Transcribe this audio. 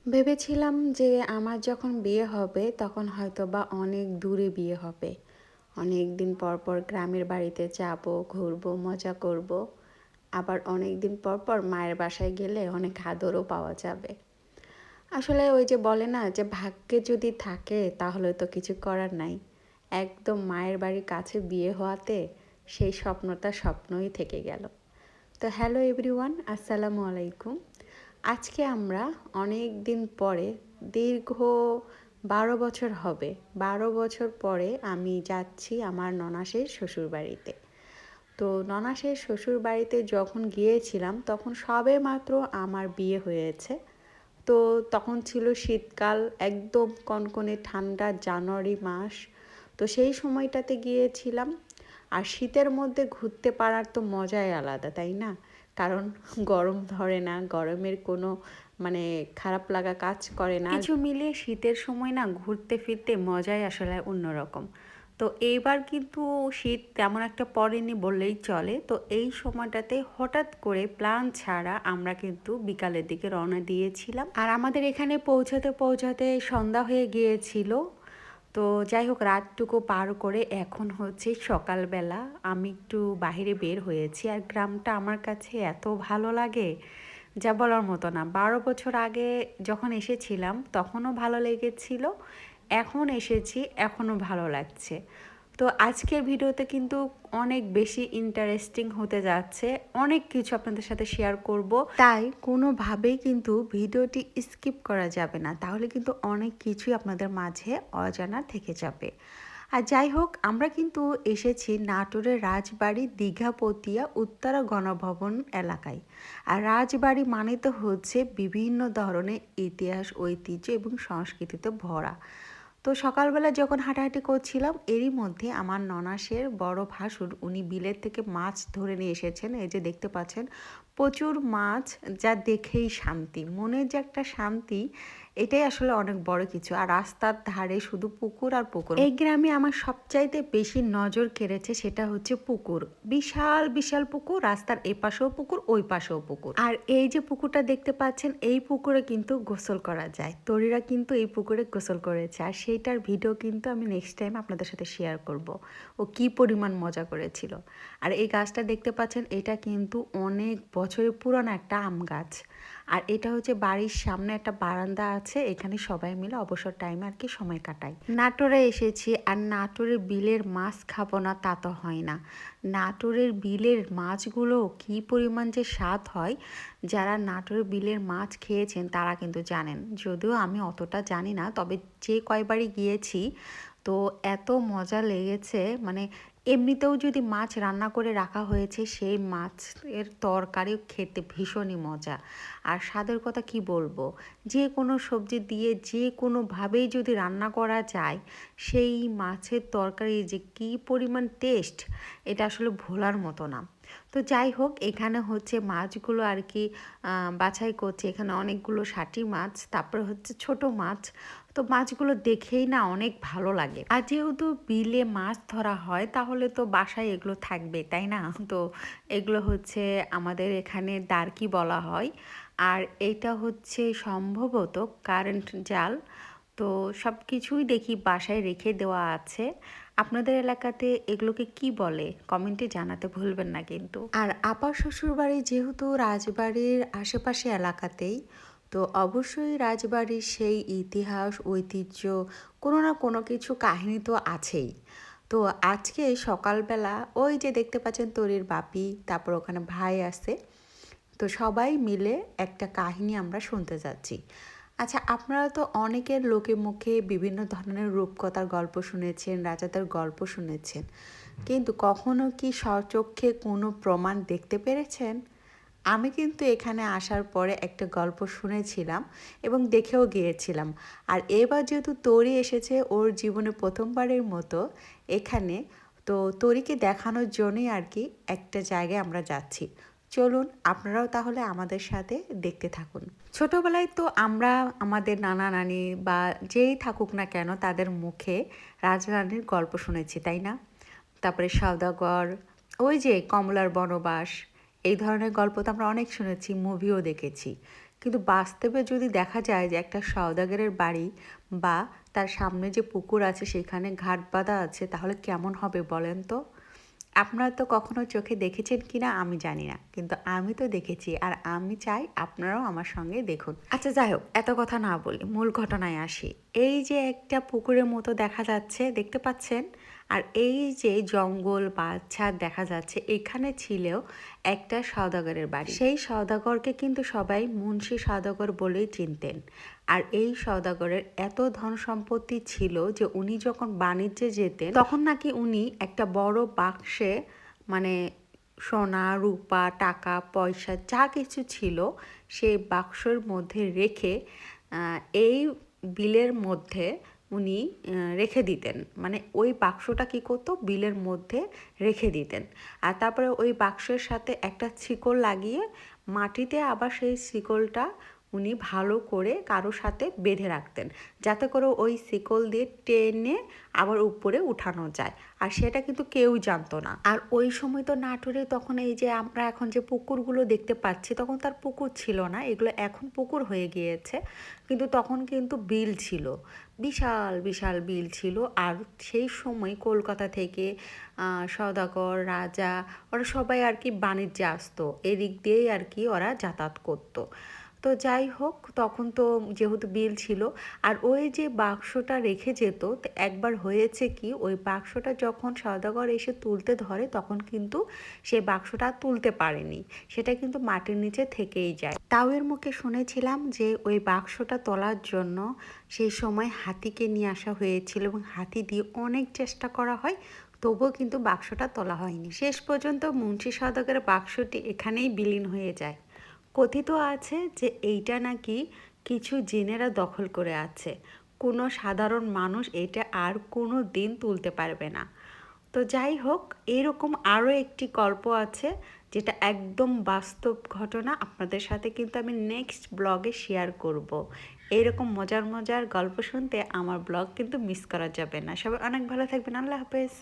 ভেবেছিলাম যে আমার যখন বিয়ে হবে তখন হয়তো বা অনেক দূরে বিয়ে হবে। অনেক দিন পর পর গ্রামের বাড়িতে যাব, ঘুরবো, মজা করব। আবার অনেক দিন পর পর মায়ের বাসায় গেলে অনেক আদরও পাওয়া যাবে। আসলে ওই যে বলে না যে ভাগ্যে যদি থাকে তাহলে তো কিছু করার নাই। একদম মায়ের বাড়ির কাছে বিয়ে হওয়াতে সেই স্বপ্নটা স্বপ্নই থেকে গেল। তো হ্যালো এভরিওয়ান, আসসালামু আলাইকুম। আজকে আমরা অনেক দিন পরে, দীর্ঘ 12 বছর হবে, 12 বছর পরে আমি যাচ্ছি আমার ননাসের শ্বশুরবাড়িতে। তো ননাসের শ্বশুরবাড়িতে যখন গিয়েছিলাম তখন সবে মাত্র আমার বিয়ে হয়েছে। তো তখন ছিল শীতকাল, একদম কনকনে ঠান্ডা জানুয়ারি মাস। তো সেই সময়টাতে গিয়েছিলাম। আর শীতের মধ্যে ঘুরতে পারার তো মজাই আলাদা, তাই না? কারণ গরম ধরে না, গরমের কোনো মানে খারাপ লাগা কাজ করে না, কিছু মিলিয়ে শীতের সময় না ঘুরতে ফিরতে মজাই আসলে অন্যরকম। তো এইবার কিন্তু শীত তেমন একটা পড়েনি বললেই চলে। তো এই সময়টাতে হঠাৎ করে প্ল্যান ছাড়া আমরা কিন্তু বিকালের দিকে রওনা দিয়েছিলাম, আর আমাদের এখানে পৌঁছাতে পৌঁছাতে সন্ধ্যা হয়ে গিয়েছিল। তো যাই হোক, রাতটুকু পার করে এখন হচ্ছে সকালবেলা আমি একটু বাইরে বের হয়েছি। আর গ্রামটা আমার কাছে এত ভালো লাগে যা বলার মতো না। 12 বছর আগে যখন এসেছিলাম তখনও ভালো লেগেছিল, এখন এসেছি এখনও ভালো লাগছে। তো আজকের ভিডিওতে কিন্তু অনেক বেশি ইন্টারেস্টিং হতে যাচ্ছে, অনেক কিছু আপনাদের সাথে শেয়ার করব। তাই কোনোভাবেই কিন্তু ভিডিওটি স্কিপ করা যাবে না, তাহলে কিন্তু অনেক কিছুই আপনাদের মাঝে অজানা থেকে যাবে। আর যাই হোক, আমরা কিন্তু এসেছি নাটোরের রাজবাড়ি দীঘাপতিয়া উত্তরা গণভবন এলাকায়। আর রাজবাড়ি মানে তো হচ্ছে বিভিন্ন ধরনের ইতিহাস, ঐতিহ্য এবং সংস্কৃতিতে ভরা। তো সকালবেলা যখন হাঁটাহাঁটি করছিলাম এরই মধ্যে আমার ননাসের বড় ভাসুর উনি বিলের থেকে মাছ ধরে নিয়ে এসেছেন। এই যে দেখতে পাচ্ছেন প্রচুর মাছ, যা দেখেই শান্তি, মনের যে একটা শান্তি, এটাই আসলে অনেক বড় কিছু। আর রাস্তার ধারে শুধু পুকুর আর পুকুর। এই গ্রামে আমার সবচাইতে বেশি নজর কেড়েছে সেটা হচ্ছে পুকুর। বিশাল বিশাল পুকুর, রাস্তার এ পাশেও পুকুর, ওই পাশেও পুকুর। আর এই যে পুকুরটা দেখতে পাচ্ছেন, এই পুকুরে কিন্তু গোসল করা যায়। তরুণীরা কিন্তু এই পুকুরে গোসল করেছে, আর সেইটার ভিডিও কিন্তু আমি নেক্সট টাইম আপনাদের সাথে শেয়ার করব ও কি পরিমাণ মজা করেছিল। আর এই গাছটা দেখতে পাচ্ছেন, এটা কিন্তু অনেক বছরের পুরনো একটা আম গাছ। আর এটা হচ্ছে বাড়ির সামনে একটা বারান্দা আছে, এখানে সবাই মিলে অবসর টাইমে আর কি সময় কাটাই। নাটোরে এসেছি আর নাটোরের বিলের মাছ খাবো না তা তো হয় না। নাটোরের বিলের মাছগুলো কি পরিমাণ যে স্বাদ হয়, যারা নাটোরের বিলের মাছ খেয়েছেন তারা কিন্তু জানেন। যদিও আমি অতটা জানি না, তবে যে কয়বারই গিয়েছি তো এত মজা লেগেছে। মানে এমনিতেও যদি মাছ রান্না করে রাখা হয়েছে, সেই মাছের তরকারিও খেতে ভীষণই মজা। আর স্বাদের কথা কি বলবো, যে কোনো সবজি দিয়ে যে কোনোভাবেই যদি রান্না করা যায়, সেই মাছের তরকারি যে কী পরিমাণ টেস্ট, এটা আসলে ভোলার মতো না। তো যাই হোক, এখানে হচ্ছে মাছগুলো আর কি বাছাই করছে। এখানে অনেকগুলো ষাটি মাছ, তারপরে হচ্ছে ছোট মাছ। তো মাছগুলো দেখেই না অনেক ভালো লাগে। আর যেহেতু বিলে মাছ ধরা হয় তাহলে তো বাসায় এগুলো থাকবে, তাই না? তো এগুলো হচ্ছে আমাদের এখানে দারকি বলা হয়। আর এটা হচ্ছে সম্ভবত কারেন্ট জাল। তো সব কিছুই দেখি বাসায় রেখে দেওয়া আছে। আপনাদের এলাকাতে এগুলোকে কি বলে কমেন্টে জানাতে ভুলবেন না কিন্তু। আর আপার শ্বশুরবাড়ি যেহেতু রাজবাড়ির আশেপাশে এলাকাতেই, তো অবশ্যই রাজবাড়ির সেই ইতিহাস, ঐতিহ্য, কোনো না কোনো কিছু কাহিনী তো আছেই। তো আজকে সকালবেলা ওই যে দেখতে পাচ্ছেন তরির বাপি, তারপর ওখানে ভাই আছে, তো সবাই মিলে একটা কাহিনী আমরা শুনতে যাচ্ছি। আচ্ছা, আপনারা তো অনেকের লোকে মুখে বিভিন্ন ধরনের রূপকথার গল্প শুনেছেন, রাজাদের গল্প শুনেছেন, কিন্তু কখনো কি স্বচক্ষে কোনো প্রমাণ দেখতে পেরেছেন? আমি কিন্তু এখানে আসার পরে একটা গল্প শুনেছিলাম এবং দেখেও গিয়েছিলাম। আর এবার যেহেতু তরি এসেছে ওর জীবনে প্রথমবারের মতো এখানে, তো তরিকে দেখানোর জন্যই আর কি একটা জায়গায় আমরা যাচ্ছি। চলুন আপনারাও তাহলে আমাদের সাথে দেখতে থাকুন। ছোটবেলায় তো আমরা আমাদের নানা নানি বা যেই থাকুক না কেন তাদের মুখে রাজরানীর গল্প শুনেছি, তাই না? তারপরে সওদাগর, ওই যে কমলার বনবাস, এই ধরনের গল্প তো আমরা অনেক শুনেছি, মুভিও দেখেছি। কিন্তু বাস্তবে যদি দেখা যায় যে একটা সওদাগরের বাড়ি বা তার সামনে যে পুকুর আছে সেখানে ঘাট বাঁধা আছে, তাহলে কেমন হবে বলেন তো? আপনারা তো কখনো চোখে দেখেছেন কিনা আমি জানি না, কিন্তু আমি তো দেখেছি, আর আমি চাই আপনারাও আমার সঙ্গে দেখুন। আচ্ছা যাই হোক, এত কথা না বলি, মূল ঘটনায় আসি। এই যে একটা পুকুরের মতো দেখা যাচ্ছে, দেখতে পাচ্ছেন, আর এই যে জঙ্গল বাছাড় দেখা যাচ্ছে, এখানে ছিল একটা সওদাগরের বাড়ি। সেই সওদাগরকে কিন্তু সবাই মুন্সি সওদাগর বলেই চিনতেন। আর এই সওদাগরের এত ধন সম্পত্তি ছিল যে উনি যখন বাণিজ্যে যেতেন তখন নাকি উনি একটা বড় বাক্সে, মানে সোনা রূপা টাকা পয়সা যা কিছু ছিল সেই বাক্সর মধ্যে রেখে এই বিলের মধ্যে উনি রেখে দিতেন। মানে ওই বাক্সটা কী করতো, বিলের মধ্যে রেখে দিতেন। আর তারপরে ওই বাক্সের সাথে একটা শিকল লাগিয়ে মাটিতে আবার সেই শিকলটা উনি ভালো করে কারো সাথে বেঁধে রাখতেন, যাতে করে ওই শিকল দিয়ে টেনে আবার উপরে উঠানো যায়। আর সেটা কিন্তু কেউ জানতো না। আর ওই সময় তো নাটোরে তখন এই যে আমরা এখন যে পুকুরগুলো দেখতে পাচ্ছি, তখন তার পুকুর ছিল না, এগুলো এখন পুকুর হয়ে গিয়েছে। কিন্তু তখন কিন্তু বিল ছিল, বিশাল বিশাল বিল ছিল। আর সেই সময় কলকাতা থেকে সওদাগর রাজা ওরা সবাই আর কি বাণিজ্যে আসতো, এদিক দিয়েই আর কি ওরা যাতায়াত করতো। তো যাই হোক, তখন তো যেহেতু বিল ছিল, আর ওই যে বাক্সটা রেখে যেত, তো একবার হয়েছে কি, ওই বাক্সটা যখন সওদাগর এসে তুলতে ধরে তখন কিন্তু সেই বাক্সটা তুলতে পারেনি, সেটা কিন্তু মাটির নিচে থেকেই যায়। তাও এর মুখে শুনেছিলাম যে ওই বাক্সটা তোলার জন্য সেই সময় হাতিকে নিয়ে আসা হয়েছিল এবং হাতি দিয়ে অনেক চেষ্টা করা হয়, তবুও কিন্তু বাক্সটা তোলা হয়নি। শেষ পর্যন্ত মুন্সি সওদাগরের বাক্সটি এখানেই বিলীন হয়ে যায়। কথিত আছে যে এইটা নাকি কিছু জিনেরা দখল করে আছে, কোনো সাধারণ মানুষ এটা আর কোনো দিন তুলতে পারবে না। তো যাই হোক, এরকম আরও একটি গল্প আছে যেটা একদম বাস্তব ঘটনা, আপনাদের সাথে কিন্তু আমি নেক্সট ব্লগে শেয়ার করব। এইরকম মজার মজার গল্প শুনতে আমার ব্লগ কিন্তু মিস করা যাবে না। সবাই অনেক ভালো থাকবেন, আল্লাহ হাফেজ।